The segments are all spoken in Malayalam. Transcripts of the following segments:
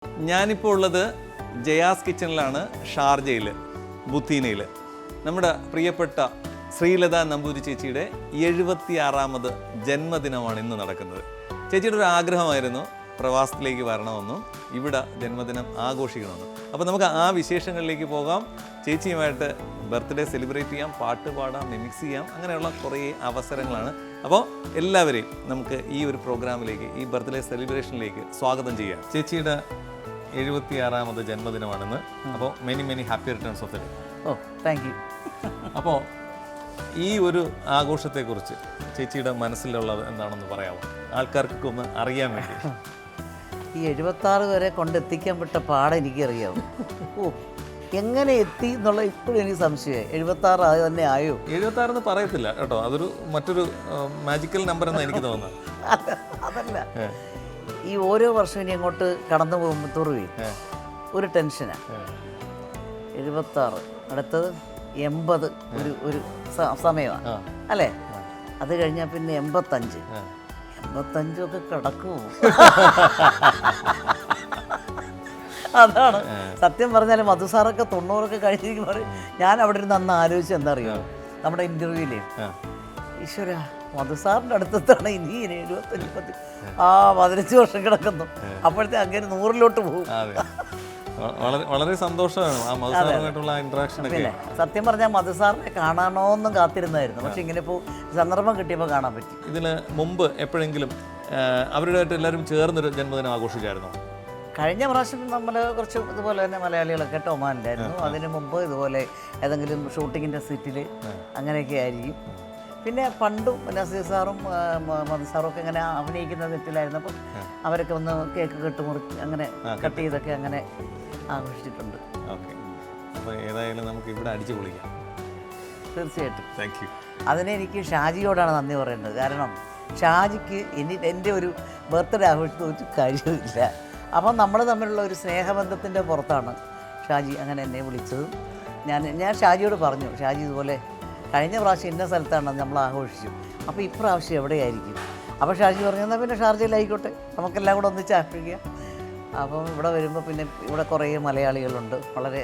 ഞാനിപ്പോൾ ഉള്ളത് ജയാസ് കിച്ചണിലാണ്, ഷാർജയിൽ, ബുത്തീനയിൽ. നമ്മുടെ പ്രിയപ്പെട്ട ശ്രീലത നമ്പൂതിരി ചേച്ചിയുടെ 76ാമത് ജന്മദിനമാണ് ഇന്ന് നടക്കുന്നത്. ചേച്ചിയുടെ ഒരു ആഗ്രഹമായിരുന്നു പ്രവാസത്തിലേക്ക് വരണമെന്നും ഇവിടെ ജന്മദിനം ആഘോഷിക്കണമെന്നും. അപ്പോൾ നമുക്ക് ആ വിശേഷങ്ങളിലേക്ക് പോകാം. ചേച്ചിയുമായിട്ട് ബർത്ത്ഡേ സെലിബ്രേറ്റ് ചെയ്യാം, പാട്ട് പാടാം, മിമിക്സ് ചെയ്യാം, അങ്ങനെയുള്ള കുറേ അവസരങ്ങളാണ്. അപ്പോൾ എല്ലാവരെയും നമുക്ക് ഈ ഒരു പ്രോഗ്രാമിലേക്ക്, ഈ ബർത്ത്ഡേ സെലിബ്രേഷനിലേക്ക് സ്വാഗതം ചെയ്യാം. ചേച്ചിയുടെ 76ാമത് ജന്മദിനമാണെന്ന്. അപ്പോൾ many happy returns of the day. Oh, thank you. അപ്പോൾ ഈ ഒരു ആഘോഷത്തെക്കുറിച്ച് ചേച്ചിയുടെ മനസ്സിലുള്ളത് എന്താണെന്ന് പറയാമോ, ആൾക്കാർക്കൊക്കെ ഒന്ന് അറിയാൻ വേണ്ടി? ഈ 76 വരെ കൊണ്ടെത്തിക്കാൻ പെട്ട പാടെ എനിക്കറിയാം. ഓ, എങ്ങനെ എത്തി എന്നുള്ള ഇപ്പോഴും എനിക്ക് സംശയമായി. 76 അത് തന്നെ ആയോ? 76 എന്ന് പറയത്തില്ല കേട്ടോ, അതൊരു മറ്റൊരു മാജിക്കൽ നമ്പർ എന്നാണ് എനിക്ക് തോന്നുന്നത്. അതല്ല, ഈ ഓരോ വർഷവും ഇനി അങ്ങോട്ട് കടന്നു പോകുമ്പോഴത്തോറും ഒരു ടെൻഷനാണ്. 76, അടുത്തത് 80 ഒരു സമയമാണ് അല്ലേ? അത് കഴിഞ്ഞാൽ പിന്നെ 85 ഒക്കെ കിടക്കുമോ? അതാണ് സത്യം പറഞ്ഞാൽ. മധുസാറൊക്കെ 90 കഴിഞ്ഞിരിക്കും പറയും. ഞാൻ അവിടെ ഇരുന്ന് അന്ന് ആലോചിച്ച് എന്താ അറിയുമോ, നമ്മുടെ ഇൻ്റർവ്യൂവിലേ, ഈശ്വര മധുസാറിൻ്റെ അടുത്താണ് ഇനി 75 15 വർഷം കിടക്കുന്നു. അപ്പോഴത്തെ അങ്ങനെ 100-ലോട്ട് പോകും. വളരെ സന്തോഷമാണ് ആ മധുസാറുമായിട്ടുള്ള ഇന്ററാക്ഷൻ ഒക്കെ. സത്യം പറഞ്ഞാൽ മധുസാറിനെ കാണാനോന്നും കാത്തിരുന്നായിരുന്നു. പക്ഷെ ഇങ്ങനെ ഇപ്പോൾ സന്ദർഭം കിട്ടിയപ്പോൾ കാണാൻ പറ്റി. ഇതിന് മുമ്പ് എപ്പോഴെങ്കിലും അവരുമായിട്ട് എല്ലാവരും ചേർന്നൊരു ജന്മദിനം ആഘോഷിച്ചായിരുന്നോ? കഴിഞ്ഞ പ്രാവശ്യം നമ്മൾ കുറച്ച് ഇതുപോലെ തന്നെ മലയാളികളൊക്കെ ഒമാനിലായിരുന്നു. അതിന് മുമ്പ് ഇതുപോലെ ഏതെങ്കിലും ഷൂട്ടിങ്ങിൻ്റെ സെറ്റിൽ അങ്ങനെയൊക്കെ ആയിരിക്കും. പിന്നെ പണ്ടും നസീർ സാറും മധുസാറും ഒക്കെ ഇങ്ങനെ അഭിനയിക്കുന്ന സെറ്റിലായിരുന്നു. അപ്പം അവരൊക്കെ ഒന്ന് കേക്ക് അങ്ങനെ കട്ട് ചെയ്തൊക്കെ അങ്ങനെ ആഘോഷിച്ചിട്ടുണ്ട്. ഓക്കെ, അപ്പോൾ ഏതായാലും നമുക്ക് ഇവിടെ അടിച്ചു പൊളിക്കാം. തീർച്ചയായിട്ടും. Thank you. അതിന് എനിക്ക് ഷാജിയോടാണ് നന്ദി പറയേണ്ടത്. കാരണം ഷാജിക്ക് എൻ്റെ ഒരു ബർത്ത്ഡേ ആഘോഷിച്ച് ഒരു കാര്യമില്ല. അപ്പം നമ്മൾ തമ്മിലുള്ള ഒരു സ്നേഹബന്ധത്തിൻ്റെ പുറത്താണ് ഷാജി അങ്ങനെ എന്നെ വിളിച്ചത്. ഞാൻ ഷാജിയോട് പറഞ്ഞു, ഷാജി ഇതുപോലെ കഴിഞ്ഞ പ്രാവശ്യം ഇന്ന സ്ഥലത്താണ് നമ്മൾ ആഘോഷിച്ചു, അപ്പോൾ ഇപ്രാവശ്യം എവിടെയായിരിക്കും? അപ്പോൾ ഷാജി പറഞ്ഞു, എന്നാൽ പിന്നെ ഷാർജയിലായിക്കോട്ടെ, നമുക്കെല്ലാം കൂടെ ഒന്നിച്ച് ആഘോഷിക്കാം. അപ്പം ഇവിടെ വരുമ്പോൾ പിന്നെ ഇവിടെ കുറേ മലയാളികളുണ്ട്. വളരെ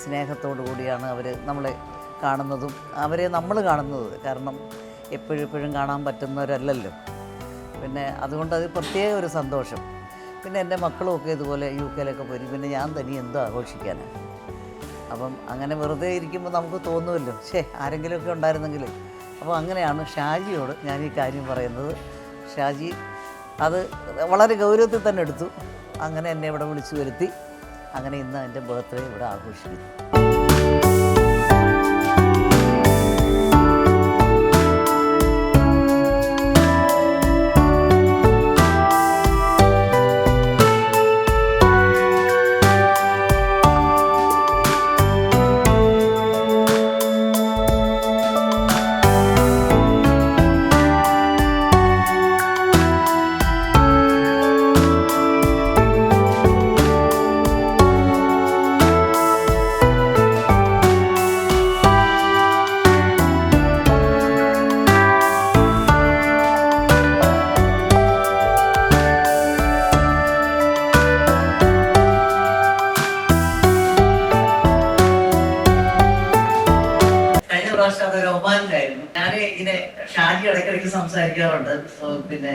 സ്നേഹത്തോടു കൂടിയാണ് അവർ നമ്മളെ കാണുന്നതും അവരെ നമ്മൾ കാണുന്നത്. കാരണം എപ്പോഴും കാണാൻ പറ്റുന്നവരല്ലല്ലോ. പിന്നെ അതുകൊണ്ട് അത് പ്രത്യേക ഒരു സന്തോഷം. പിന്നെ എൻ്റെ മക്കളുമൊക്കെ ഇതുപോലെ UK-ലൊക്കെ പോയി. പിന്നെ ഞാൻ തനി എന്തോ ആഘോഷിക്കാനാണ്. അപ്പം അങ്ങനെ വെറുതെ ഇരിക്കുമ്പോൾ നമുക്ക് തോന്നുമല്ലോ, ആരെങ്കിലുമൊക്കെ ഉണ്ടായിരുന്നെങ്കിൽ. അപ്പോൾ അങ്ങനെയാണ് ഷാജിയോട് ഞാൻ ഈ കാര്യം പറയുന്നത്. ഷാജി അത് വളരെ ഗൗരവത്തിൽ തന്നെ എടുത്തു. അങ്ങനെ എന്നെ ഇവിടെ വിളിച്ചു വരുത്തി. അങ്ങനെ ഇന്ന് എൻ്റെ ബർത്ത്ഡേ ഇവിടെ ആഘോഷിക്കുന്നു. ഒമാനിലായിരുന്നു. ഞാൻ ഇങ്ങനെ ഷാജി ഇടയ്ക്കിടയ്ക്ക് സംസാരിക്കാറുണ്ട്. പിന്നെ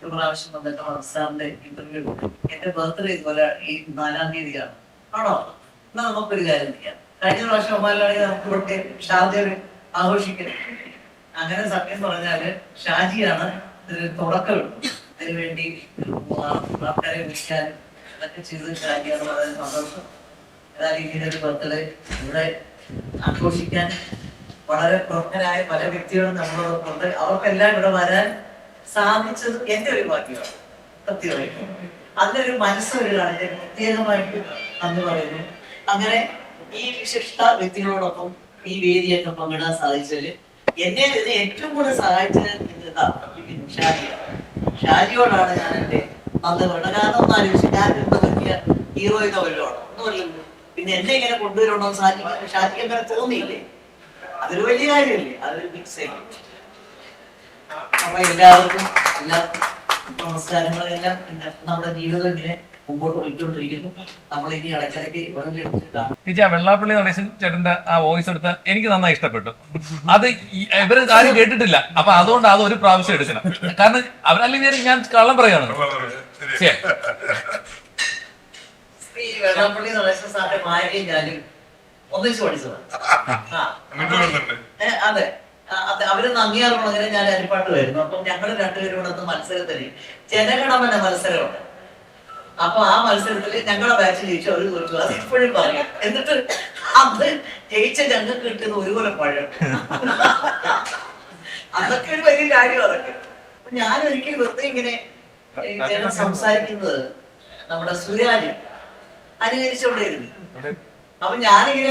ഒരു പ്രാവശ്യം വന്നിട്ട് മധുസാറിന്റെ ഇന്റർവ്യൂ, എന്റെ ബർത്ത്ഡേ ഇതുപോലെ ഈ 4-ാം തീയതിയാണ്. ആണോ, എന്നാൽ നമുക്കൊരു കാര്യം ചെയ്യാം, കഴിഞ്ഞ പ്രാവശ്യം ഒമാനിലാണെങ്കിൽ നമുക്ക് ഇവിടെ ഷാർജയിൽ ആഘോഷിക്കണം. അങ്ങനെ സത്യം പറഞ്ഞാല് ഷാജിയാണ് ഇതിന് തുടക്കം ഇടുന്നത്. അതിനുവേണ്ടി ആൾക്കാരെ വിളിക്കാൻ അതൊക്കെ ചെയ്ത് ഷാജിയാണ്. വളരെ സന്തോഷം. ഏതായാലും ഇങ്ങനെ ഒരു ബർത്ത്ഡേ ഇവിടെ ആഘോഷിക്കാൻ വളരെ പ്രമുഖരായ പല വ്യക്തികളും നമ്മളോടൊപ്പം ഉണ്ട്. അവർക്കെല്ലാം ഇവിടെ വരാൻ സാധിച്ചത് എൻ്റെ ഒരു ഭാഗ്യമാണ്. സത്യമായിട്ടും അതിനൊരു മനസ്സൊരുതാണ്. ഞാൻ പ്രത്യേകമായിട്ട് നന്ദി പറയുന്നു. അങ്ങനെ ഈ വിശിഷ്ട വ്യക്തികളോടൊപ്പം ഈ വേദിയൊക്കെ പങ്കിടാൻ സാധിച്ചതിൽ എന്നെ ഇതിന് ഏറ്റവും കൂടുതൽ സഹായിച്ചത് ഷാജിയോടാണ് ഞാൻ എൻ്റെ നന്ദി പറയുന്നത്. കാരണം ഒന്ന് ആലോചിച്ചു, ഞാൻ വലിയ ഹീറോയിനോ വല്ലതുമാണ്, ഒന്നുമല്ലല്ലോ. പിന്നെ എന്നെ ഇങ്ങനെ കൊണ്ടുവരണോ ഷാജിക്ക് അങ്ങനെ തോന്നിയില്ലേ? അതൊരു വലിയ കാര്യമല്ലേ? അതൊരു മിക്സ് ആയി. അപ്പൊ എല്ലാവർക്കും എല്ലാ നമസ്കാരങ്ങളെല്ലാം നമ്മുടെ ജീവിതം ഇങ്ങനെ മുമ്പോട്ട് പോയിക്കൊണ്ടിരിക്കുന്നു. നമ്മൾ ഇനി ഇടയ്ക്കിടയ്ക്ക് ചേച്ചി ആ വെള്ളാപ്പള്ളി നടേശൻ ചേട്ടന്റെ ആ വോയിസ് എടുത്ത് എനിക്ക് നന്നായി ഇഷ്ടപ്പെട്ടു. അത് ഇവര് ആരും കേട്ടിട്ടില്ല. അപ്പൊ അതുകൊണ്ട് അത് ഒരു പ്രാവശ്യം എടുക്കണം. കാരണം അവരല്ലെങ്കിൽ ഞാൻ കള്ളം പറയാണ്. വെള്ളാപ്പള്ളി നടേശൻ സാറിന്റെ ഭാര്യയും ഞാനും ഒന്നിച്ച് പഠിച്ചതാണ്. അതെ, അവര് നന്ദിയാറുള്ളതിനെ ഞാൻ അരിപ്പാട്ട് വരുന്നു. അപ്പം ഞങ്ങൾ രണ്ടുപേരും കൂടെ മത്സരത്തിന് ജനഗണമന മത്സരമുണ്ട്. അപ്പൊ ആ മത്സരത്തില് ഞങ്ങളെ ബാച്ച് ജയിച്ചു, അവര് തോൽക്കുക. അത് ഇപ്പോഴും പറയാം. എന്നിട്ട് അത് ജയിച്ച ഞങ്ങൾക്ക് കിട്ടുന്ന ഒരു കൊല്ലം പഴം. അതൊക്കെ ഒരു വലിയ കാര്യം. അതൊക്കെ ഞാൻ ഒരിക്കലും വെറുതെ ഇങ്ങനെ ജനം സംസാരിക്കുന്നത് നമ്മുടെ സുരാജ് അനുകരിച്ചുകൊണ്ടേയിരുന്നു. അപ്പൊ ഞാനിങ്ങനെ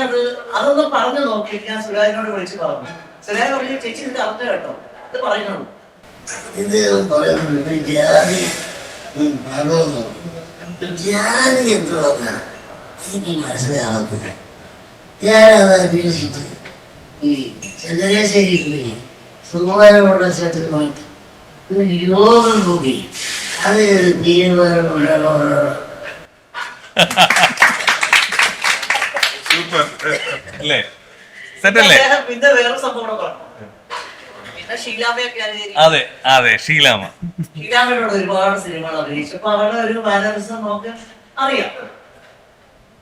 അതൊന്ന് പറഞ്ഞു നോക്കി. ഞാൻ സുരാജിനോട് വിളിച്ച് പറഞ്ഞു. സുരാജ് പറഞ്ഞു, ചേച്ചി ഇത് അറിഞ്ഞ കേട്ടോ, ഇത് പറയുന്നുള്ളൂ. ഇത് ജാതി എന്തുവാ എനിക്ക് മനസ്സിലാകുന്നില്ല. ഞാനത് അന്വേഷിച്ച് ഈ ചന്ദ്രശേരി സുകുമാരമുള്ള സ്ഥലത്തുമായിട്ട് ഒരു യോഗം കൂടി അതൊരു തീരുമാനമുണ്ടോ. പിന്നെ വേറെ സംഭവം പറഞ്ഞു. പിന്നെ ഷീലാമയൊക്കെ അതെ അതെ ഷീലാമ ഷീലാമയോട് ഒരുപാട് സിനിമകൾ അഭിനയിച്ചു. അപ്പൊ അവരുടെ ഒരു മാനറിസം നമുക്ക് അറിയാം.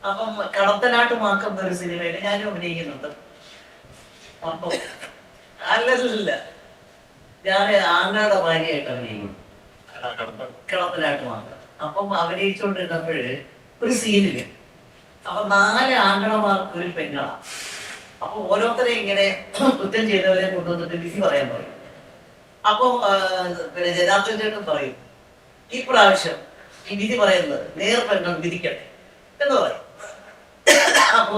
അപ്പം കടത്തനാട്ട് മാക്കുന്ന ഒരു സിനിമയിൽ ഞാനും അഭിനയിക്കുന്നുണ്ട്. അപ്പൊ അല്ലല്ല, ഞാൻ ആങ്ങളുടെ ഭാര്യയായിട്ട് അഭിനയിക്കുന്നു കടത്തനാട്ട് മാക്കം. അപ്പം അഭിനയിച്ചുകൊണ്ടിരുന്നപ്പോഴ് ഒരു സീനില് അപ്പൊ 4 ആങ്ങളമാർക്ക് ഒരു പെങ്ങളാണ്. അപ്പൊ ഓരോരുത്തരെ ഇങ്ങനെ കുറ്റം ചെയ്തവരെ കൊണ്ടുവന്നിട്ട് വിധി പറയാൻ പറയും. അപ്പം പിന്നെ ജനാർദ്ദൻ ചേട്ടൻ പറയും, ഈ പ്രാവശ്യം ഈ വിധി പറയുന്നത് നേർപ്പെണ്ണം വിധിക്കട്ടെ എന്ന് പറയും. അപ്പൊ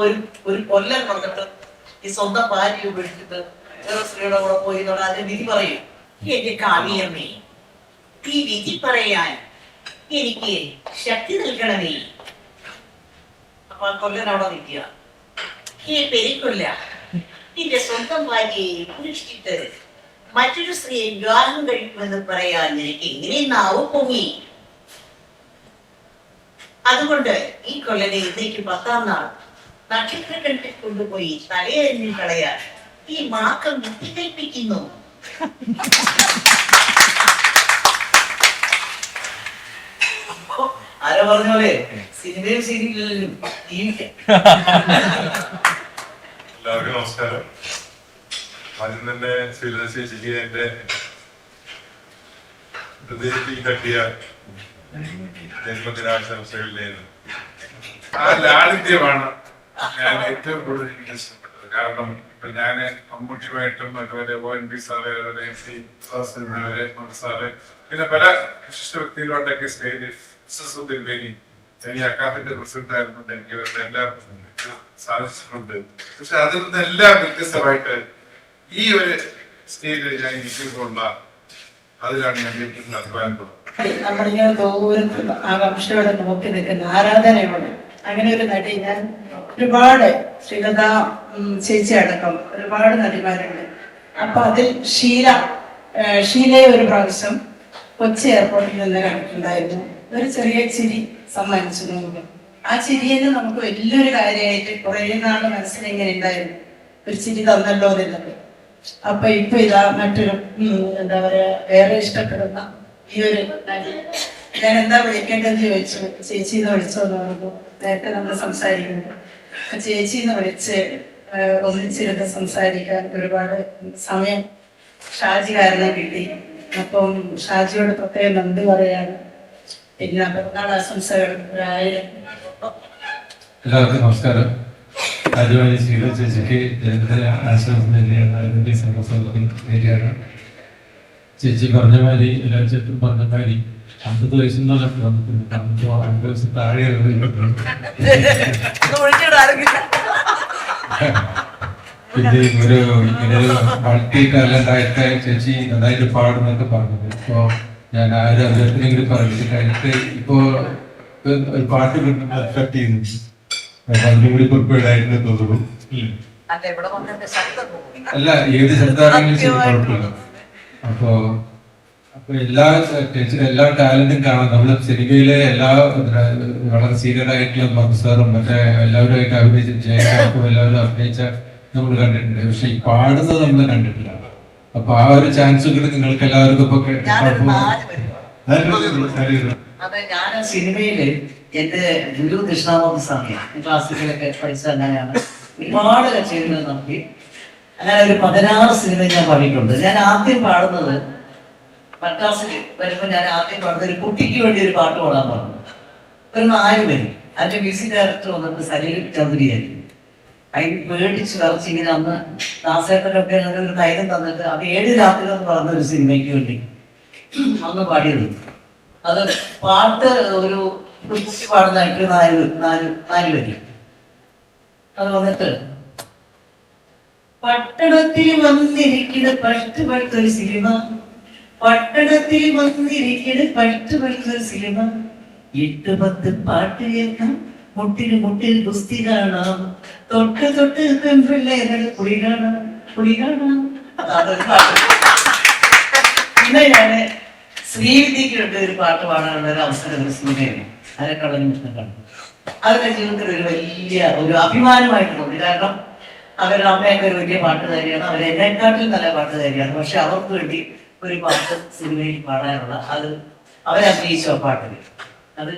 ഒരു കൊല്ലം വന്നിട്ട് ഈ സ്വന്തം ഭാര്യ ഉപേക്ഷിച്ചിട്ട് വേറെ സ്ത്രീയുടെ കൂടെ പോയി എന്നുള്ള അതിന് വിധി പറയും. എന്റെ കാവ്യമ്മേ, ഈ വിധി പറയാൻ എനിക്ക് ശക്തി നൽകണമേ. അപ്പൊ ആ കൊല്ലൻ അവിടെ നിൽക്കുക. ഈ പെരിക്കൊല്ല, നിന്റെ സ്വന്തം ഭാര്യയെ ഉപേക്ഷിച്ചിട്ട് മറ്റൊരു സ്ത്രീയെ വിവാഹം കഴിക്കുമെന്ന് പറയാൻ നിനക്ക് എങ്ങനെ നാവ് പൊങ്ങി? അതുകൊണ്ട് ഈ കൊല്ലനെ ഇന്നേക്ക് 10ാം നാൾ നക്ഷത്രക്കണ്ടിൽ കൊണ്ടുപോയി തലയരിഞ്ഞു കളയാൻ ഈ മാക്കം ബുദ്ധി കൽപ്പിക്കുന്നു. ആരോ പറഞ്ഞ പോലെ സിനിമയും സീരിയലും ജീവിക്കാം. എല്ലാവർക്കും നമസ്കാരം. ആദ്യം തന്നെ ശ്രീലത ചേച്ചിക്ക് എന്റെ ഹൃദയത്തിൽ തട്ടിയ ജന്മദിനാശംസകളിലേന്ന് ആ ലാളിത്യമാണ് ഞാൻ ഏറ്റവും കൂടുതൽ എനിക്ക് ഇഷ്ടപ്പെട്ടത്. കാരണം ഇപ്പൊ ഞാന് മമ്മൂട്ടിയുമായിട്ടും അതുപോലെ ONV സാറ്, സാറ്, പിന്നെ പല വിശിഷ്ട വ്യക്തികളുമായിട്ടൊക്കെ സ്റ്റേജിൽ ഞാൻ ഈ അക്കാദമിന്റെ പ്രസിഡന്റ് ആയിരുന്നുണ്ട്. എനിക്ക് ഇവരുടെ എല്ലാവർക്കും സാധിച്ചിട്ടുണ്ട്. പക്ഷെ അതിൽ നിന്നെല്ലാം വ്യത്യസ്തമായിട്ട് ഈ ഒരു സ്റ്റേജിൽ ഞാൻ ഇരിക്കുമ്പോഴുള്ള അതിലാണ് ഞാൻ വീട്ടിൽ അഭിമാനപ്പെടുന്നത്. നമ്മളിങ്ങനെ ദൂരം ആകാംക്ഷയോടെ നോക്കി നിൽക്കുന്ന ആരാധനയോടെ അങ്ങനെ ഒരു നടി ഞാൻ ഒരുപാട് ശ്രീലത ചേച്ചി അടക്കം ഒരുപാട് നടിമാരുണ്ട്. അപ്പൊ അതിൽ ഷീലയെ ഒരു പ്രാവശ്യം കൊച്ചി എയർപോർട്ടിൽ നിന്ന് കണ്ടിട്ടുണ്ടായിരുന്നു. ഒരു ചെറിയ ചിരി സമ്മാനിച്ചു നമുക്ക്. ആ ചിരിയെന്ന് നമുക്ക് വലിയൊരു കാര്യമായിട്ട് കുറെ നാള് മനസ്സിൽ ഇങ്ങനെ ഉണ്ടായിരുന്നു, ഒരു ചിരി തന്നല്ലോ എന്നുള്ളത്. അപ്പൊ ഇപ്പൊ ഇതാ മറ്റൊരു എന്താ പറയാ വേറെ ഇഷ്ടപ്പെടുന്ന ഈ ഒരു നടി ഞാൻ എന്താ വിളിക്കേണ്ടതെന്ന് ചോദിച്ചു. ചേച്ചിന്ന് വിളിച്ചോന്ന് പറഞ്ഞു. നേരത്തെ നമ്മൾ സംസാരിക്കുന്നത് ചേച്ചിന്ന് വിളിച്ച് ഒന്നിച്ചിരുന്ന് സംസാരിക്കാൻ ഒരുപാട് സമയം ഷാജി കാരണം കിട്ടി. അപ്പം ഷാജിയോട് പ്രത്യേകം നന്ദി പറയാണ്. പിന്നെ പിറന്നാൾ ആശംസകൾ 1000. എല്ലാവർക്കും നമസ്കാരം. ആദ്യമായി ശ്രീല ചേച്ചിക്ക് ജനത്തിന് ആശംസ നേരിയാണ്. ചേച്ചി പറഞ്ഞ മാതിരി എല്ലാ ചേട്ടും പറഞ്ഞ മാതിരി 50 വയസ്സെന്നാണ് വന്നിട്ടുണ്ട്. 50 വയസ്സ് താഴെ പിന്നെ ഇങ്ങനെ ഒരു മൾട്ടി ടാലന്റ് ആയിട്ട് ചേച്ചി നന്നായിട്ട് പാടുന്നൊക്കെ പറഞ്ഞത്. ഇപ്പോ ഞാൻ ആരും അദ്ദേഹത്തിനെങ്കിലും പറഞ്ഞിട്ട് കഴിഞ്ഞിട്ട് ഇപ്പോ ഒരു പാട്ട് കിട്ടുന്ന എഫക്ട് ചെയ്യുന്നു. അതിനും കൂടി പ്രിപ്പയർഡ് ആയിട്ട് തോന്നുന്നു. അല്ല ഏത് ശബ്ദമാണെങ്കിലും ശരി കുഴപ്പമില്ല. അപ്പോ അപ്പൊ ടീച്ചർ എല്ലാ ടാലന്റും കാണാം. നമ്മള് സിനിമയിലെ എല്ലാ വളരെ സീനിയർ ആയിട്ടുള്ള മക്സാറും മറ്റേ എല്ലാവരുമായിട്ട് അഭിനയിച്ച ജയകാർക്കും എല്ലാവരും അഭിനയിച്ച നമ്മൾ കണ്ടിട്ടുണ്ട്. പക്ഷെ ഈ പാടുന്നത് നമ്മൾ കണ്ടിട്ടില്ല. അപ്പൊ ആ ഒരു ചാൻസ് കൂടി നിങ്ങൾക്ക് എല്ലാവർക്കും ഇപ്പൊ അതെ, ഞാൻ സിനിമയില് എന്റെ ഗുരു ദക്ഷിണാമൂർത്തി സ്വാമിയാണ്. ക്ലാസിക്കലൊക്കെ പഠിച്ചത് അങ്ങനെയാണ്. ഒരുപാട് കച്ചേരികൾ നടത്തി. അങ്ങനെ ഒരു 16 സിനിമ ഞാൻ പാടിയിട്ടുണ്ട്. ഞാൻ ആദ്യം പാടുന്നത് മദ്രാസിൽ വരുമ്പോൾ ഞാൻ ആദ്യം പാടുന്നത് ഒരു കുട്ടിക്ക് വേണ്ടി ഒരു പാട്ട് പാടാൻ പറഞ്ഞു. ഒരു 4 പേര്. അതിന്റെ മ്യൂസിക് ഡയറക്ടർ വന്നിട്ട് സലീൽ ചൗധരിയായിരുന്നു. അതിന് പേടിച്ച് കളിച്ച് ഇങ്ങനെ അന്ന് ദാസേട്ടനൊക്കെ ഒരു ധൈര്യം തന്നിട്ട് അത് 7 രാത്രി എന്ന് പറഞ്ഞ ഒരു സിനിമയ്ക്ക് വേണ്ടി അന്ന് പാടിയത്. അത് പാട്ട് ഒരു കുറിച്ച് പാടുന്നതായിട്ട് 4 വരി. അത് വന്നിട്ട് പട്ടണത്തിൽ വന്നിരിക്കുന്ന പട്ടുപടുത്തൊരു സിനിമ, പട്ടണത്തിൽ വന്നിരിക്കുന്ന പട്ടുപടുത്തൊരു സിനിമ, 8-10 പാട്ട് കേൾക്കാം, മുട്ടിൽ ഗുസ്തി കാണാം, തൊട്ട് പെൺപിള്ളേരുടെ കുളി കാണാം. അതൊരു പാട്ട്. പിന്നെ ഞാന് ശ്രീവിദ്യക്ക് വേണ്ടി ഒരു പാട്ട് പാടാനുള്ള ഒരു അവസരം ഒരു സിനിമയാണ് അരക്കളഞ്ഞു കണ്ടു. അവരുടെ ജീവിതത്തിൽ ഒരു വലിയ ഒരു അഭിമാനമായിട്ട് തോന്നി. കാരണം അവരുടെ അമ്മയൊക്കെ ഒരു വലിയ പാട്ടുകാരിയാണ്, അവർ എന്നെക്കാട്ടിൽ നല്ല പാട്ടുകാരിയാണ്. പക്ഷെ അവർക്ക് വേണ്ടി ഒരു പാട്ട് സിനിമയിൽ പാടാനുള്ള അത് അവരഭിനയിച്ച പാട്ടിൽ അത്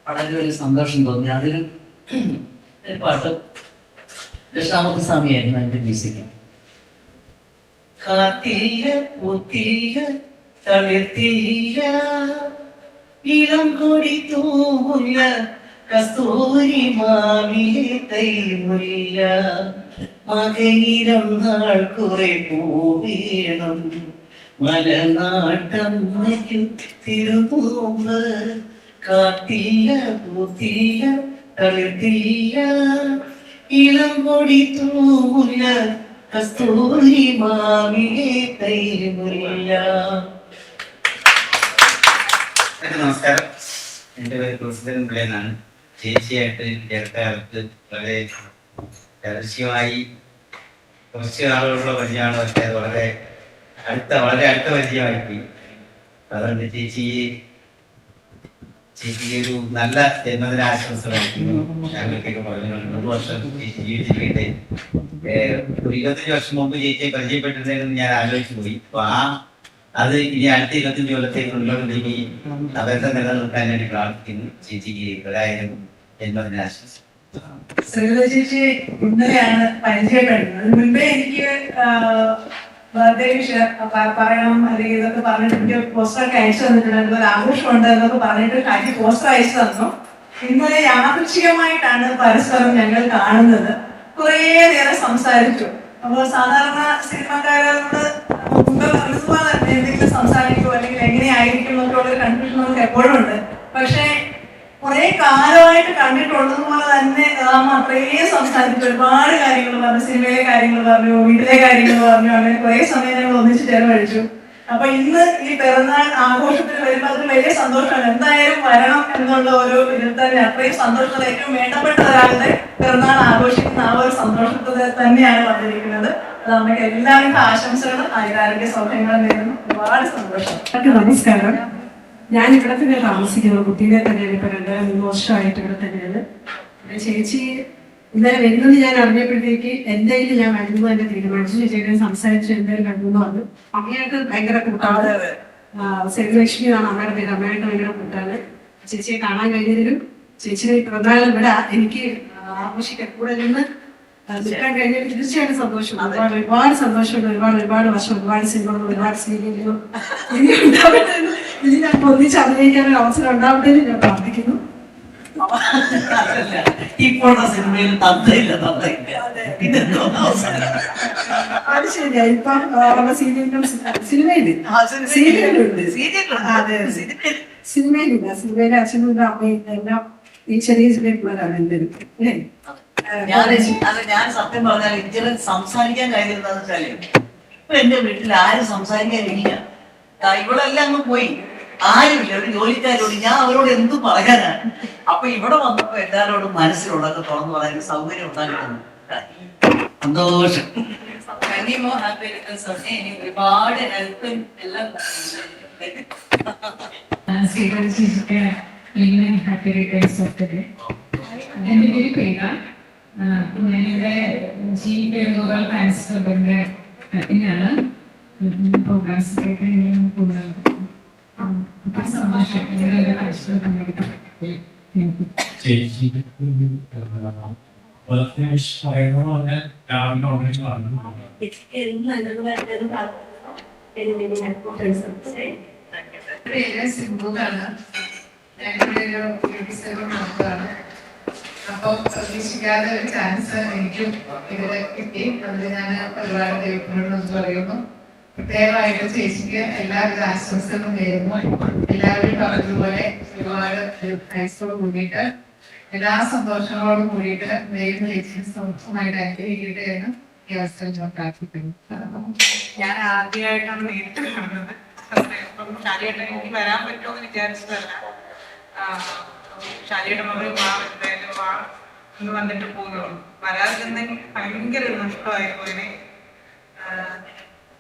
വളരെ ഒരു സന്തോഷം തോന്നി. അതിൽ ഒരു പാട്ട് ദക്ഷിണാമൂർത്തി സ്വാമിയായിരുന്നു അതിന്റെ മ്യൂസിക്. തളിർത്തീയ ഇളം കൊടി തൂമുല്ല, കസ്തൂരി മാവിലെ തൈമുല്ല, മകയിരം നാൾ കുറെ പൂവേണം, മലനാട്ടമ്മയ്ക്കു തിരുനോമ്പ്, കാത്തില്ല പൂത്തില്ല തളിർത്തില്ല ഇളം കൊടി തൂമുല്ല, കസ്തൂരി മാവിലെ തൈമുല്ല. നമസ്കാരം, എൻ്റെ പേര് പ്രസിദ്ധൻ പിള്ളേന്നാണ്. ചേച്ചിയായിട്ട് ഇടക്കാലത്ത് വളരെ രഹസ്യമായി കുറച്ച് നാളുകളുള്ള പരിചയമാണ്. പക്ഷേ അത് വളരെ അടുത്ത പരിചയമായി പോയി. അതുകൊണ്ട് ചേച്ചിക്ക് ഒരു നല്ല ജന്മദിന ആശംസകളായിരിക്കുന്നു. ഞങ്ങൾക്കൊക്കെ പറഞ്ഞു 3 വർഷം ചേച്ചി ജീവിച്ചിട്ടുണ്ട്. ഒരു 25 വർഷം മുമ്പ് ചേച്ചിയെ പരിചയപ്പെട്ടിരുന്നതെന്ന് ഞാൻ ആലോചിച്ചു പോയി. അപ്പൊ അത് ഇനി അടുത്ത 25 കൊല്ലത്തേക്ക് ഉള്ളവരിലേക്ക് അവരുടെ നിലനിർത്താൻ വേണ്ടി പ്രാർത്ഥിക്കുന്നു. ചേച്ചിക്ക് 1000 ജന്മദിനാശംസ. ശ്രീലത ചേച്ചി ഇന്നലെയാണ് പരിചയപ്പെടുന്നത്. മുൻപേ എനിക്ക് ബർത്ത്ഡേ വിഷ് പറയണം അല്ലെങ്കിൽ ഇതൊക്കെ പറഞ്ഞിട്ട് എനിക്ക് പോസ്റ്ററൊക്കെ അയച്ചു തന്നിട്ടുണ്ട്. ഒരു ആഘോഷമുണ്ട് എന്നൊക്കെ പറഞ്ഞിട്ട് കാര്യം പോസ്റ്റർ അയച്ചു തന്നു. ഇന്നലെ യാദൃച്ഛികമായിട്ടാണ് പരസ്പരം ഞങ്ങൾ കാണുന്നത്. കുറേ നേരം സംസാരിച്ചു. അപ്പോൾ സാധാരണ സിനിമക്കാരോട് മുമ്പ് പറഞ്ഞതുപോലെ തന്നെ എന്തെങ്കിലും സംസാരിക്കുമോ അല്ലെങ്കിൽ എങ്ങനെയായിരിക്കും എന്നൊക്കെ ഉള്ളൊരു കൺഫ്യൂഷൻ നമുക്ക് എപ്പോഴും ഉണ്ട്. പക്ഷേ കുറെ കാലമായിട്ട് കണ്ടിട്ടുള്ളതുപോലെ തന്നെ അത്രയും സംസാരിച്ചു. ഒരുപാട് കാര്യങ്ങൾ പറഞ്ഞു, സിനിമയിലെ കാര്യങ്ങൾ പറഞ്ഞു, വീട്ടിലെ കാര്യങ്ങൾ പറഞ്ഞു. അങ്ങനെ കുറെ സമയം ഞങ്ങൾ ഒന്നിച്ച് ചെലവഴിച്ചു. അപ്പൊ ഇന്ന് ഈ പിറന്നാൾ ആഘോഷത്തിന് വരുമ്പോൾ അതിന് വലിയ സന്തോഷമാണ്. എന്തായാലും വരണം എന്നുള്ള ഒരു ഇതിൽ തന്നെ അത്രയും സന്തോഷത്തിൽ ഏറ്റവും വേണ്ടപ്പെട്ട ഒരാളുടെ പിറന്നാൾ ആഘോഷിക്കുന്ന ആ ഒരു സന്തോഷത്തിൽ തന്നെയാണ് വന്നിരിക്കുന്നത്. അത് നമുക്ക് എല്ലാവർക്കും ആശംസകൾ, ആയുരാരോഗ്യ സൗഖ്യങ്ങൾ നേരുന്നു. ഒരുപാട് സന്തോഷം. നമസ്കാരം. ഞാൻ ഇവിടെ തന്നെ താമസിക്കുന്നത്, കുട്ടീനെ തന്നെയാണ്. ഇപ്പൊ 2-3 വർഷമായിട്ട് ഇവിടെ തന്നെയാണ്. ചേച്ചി ഇന്നലെ വരുന്നത് ഞാൻ അറിഞ്ഞപ്പോഴത്തേക്ക് എന്തായാലും ഞാൻ വരുന്നത് തന്നെ തീരുമാനിച്ചു. ചേച്ചിയുടെ സംസാരിച്ചു എന്തായാലും വരുന്നു പറഞ്ഞു. അമ്മയായിട്ട് ഭയങ്കര കൂട്ടാണ്. സെൽവലക്ഷ്മി എന്നാണ് അമ്മയുടെ പേര്. അമ്മയായിട്ട് ഭയങ്കര കൂട്ടാണ്. ചേച്ചിയെ കാണാൻ കഴിഞ്ഞതിലും ചേച്ചിയുടെ പിറന്നാൾ ഇവിടെ എനിക്ക് ആഘോഷിക്കാൻ കൂടെ നിന്ന് നിൽക്കാൻ കഴിഞ്ഞാൽ തീർച്ചയായിട്ടും സന്തോഷം. ഒരുപാട് സന്തോഷമുണ്ട്. ഒരുപാട് വർഷം ഒരുപാട് സിനിമകളും ഒരുപാട് സീരിയലുകളും ഇനി ഉണ്ടാവട്ടെ. ഇനി ഞാൻ ഒന്നിച്ച് അഭിനയിക്കാൻ ഒരു അവസരം ഉണ്ടാവട്ടെ എന്ന് ഞാൻ പ്രാർത്ഥിക്കുന്നു. ഇപ്പോഴത്തെ സിനിമയിൽ തന്തയില്ല. അത് ശരിയാ. ഇപ്പം സിനിമയിലില്ല. സിനിമയിലെ അച്ഛനും അമ്മയും എല്ലാം ഈ ചെറിയ പിള്ളേരാണ് എൻ്റെ. ഞാൻ സത്യം പറഞ്ഞാൽ ഇച്ചിരി സംസാരിക്കാൻ കഴിയുന്നതെന്ന് വെച്ചാല് ഇപ്പൊ എന്റെ വീട്ടിൽ ആരും സംസാരിക്കാനില്ല. ഇവളെല്ലാം അങ്ങ് പോയി, ആരുമില്ല. ഒരു ജോലിക്കാരോട് ഞാൻ അവരോട് എന്ത് പറയാനാണ്. അപ്പൊ ഇവിടെ വന്നപ്പോ എല്ലാവരോടും മനസ്സിലുള്ളതൊക്കെ തുറന്നു പറയാൻ സൗകര്യം ഉണ്ടായിരുന്നു. സന്തോഷം. ഒരുപാട് ഹെൽപ്പും എല്ലാം ശ്രീകാന്ത് ചേച്ചിക്ക് അല്ലെങ്കിൽ happy returns of the day. എൻ്റെ പേര് പേര. ഞാനിവിടെ ജി വേണുഗോപാൽ ഫാൻസ് ക്ലബിൻ്റെ ആണ് പ്രോഗ്രാംസ് ഒക്കെ കൂടുതൽ സന്തോഷം ഇങ്ങനെ ഒരു ഫാൻസിൽ പങ്കെടുക്കാൻ. പേര് സിന്ധുവാണ്. ഞാനിവിടെ ഒരു ബ്യൂട്ടി സലൂൺ നടത്തുകയാണ്. അപ്പോൾ പ്രതീക്ഷിക്കാതെ ഒരു ചാൻസ് എനിക്കും ഇവിടെ കിട്ടി. അതിൽ ഞാൻ ഒരുപാട് ദൈവത്തിനോട് പറയുന്നു. പ്രത്യേകമായിട്ട് ചേച്ചിക്ക് എല്ലാവിധ ആശംസകളും നേരുന്നു. എല്ലാവരും പറഞ്ഞതുപോലെ ഒരുപാട് ക്രൈസ്തവോട് കൂടിയിട്ട് എല്ലാ സന്തോഷങ്ങളോടും കൂടിയിട്ട് ദൈവം ചേച്ചി സൗഖ്യമായിട്ട് അനുഗ്രഹിക്കട്ടെ എന്ന് ഈ അവസരം ഞാൻ പ്രാർത്ഥിക്കുന്നു. ഞാൻ ആദ്യമായിട്ടാണ് നേരിട്ട് കാണുന്നത്. ഷാലിയേട്ടൻ എനിക്ക് വരാൻ പറ്റുമോ എന്ന് വിചാരിച്ചതല്ല. ഷാലിയുടെ മകൾ എന്തായാലും എന്ന് വന്നിട്ട് പോകുന്നുള്ളൂ. വരാതിരുന്നെങ്കിൽ ഭയങ്കര ഒരു നഷ്ടമായി പോയിനെ.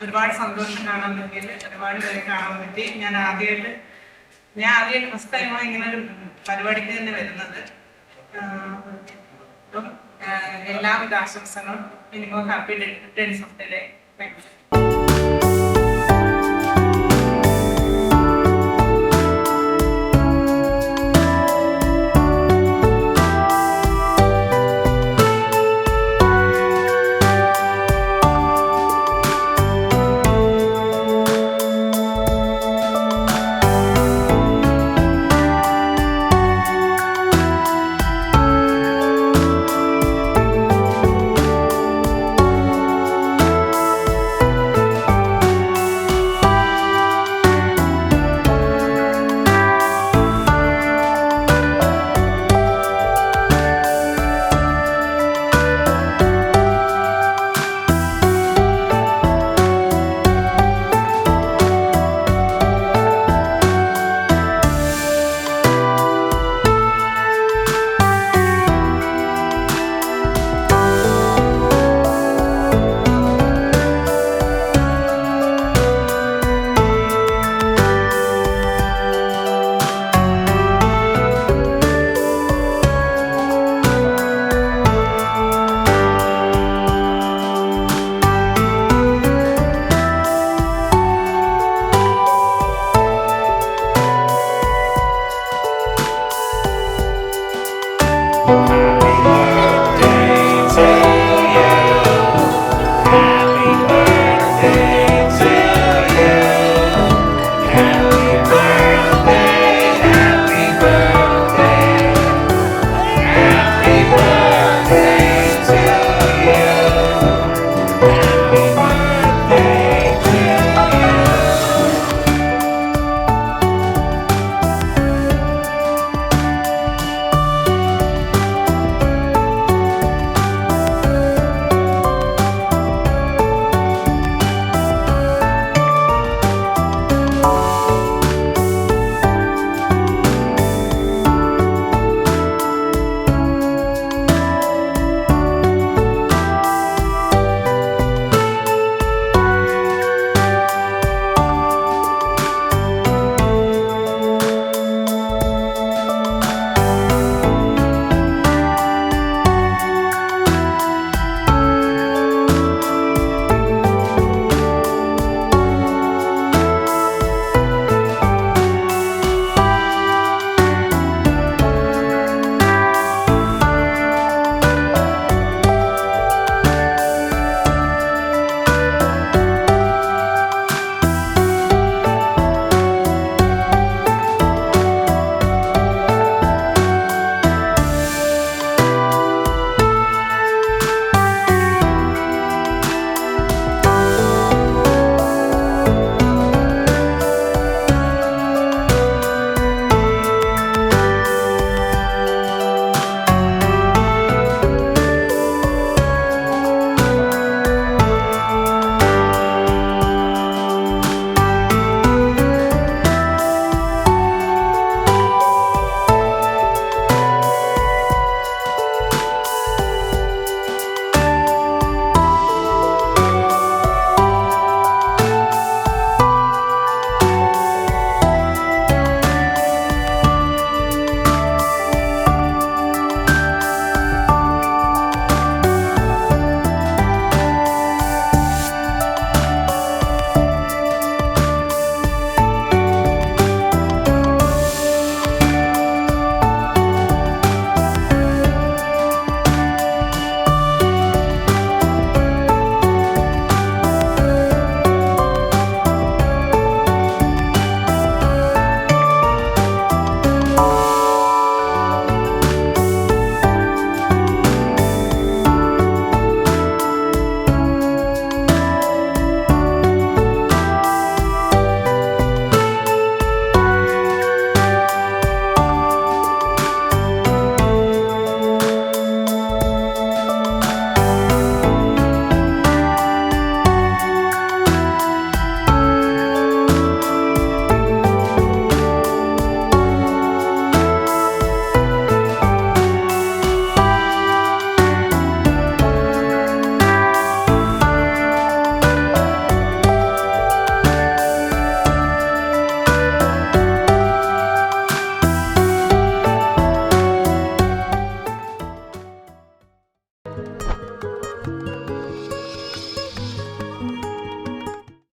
ഒരുപാട് സന്തോഷം കാണാൻ പറ്റിയില്ല, ഒരുപാട് പേരെ കാണാൻ പറ്റി. ഞാൻ ആദ്യമായിട്ട് ഫസ്റ്റ് ടൈമാണ് ഇങ്ങനെ ഒരു പരിപാടിക്ക് തന്നെ വരുന്നത്. അപ്പം എല്ലാവിധ ആശംസകളും. ഇനിയിപ്പോൾ happy returns of the day. Thank you.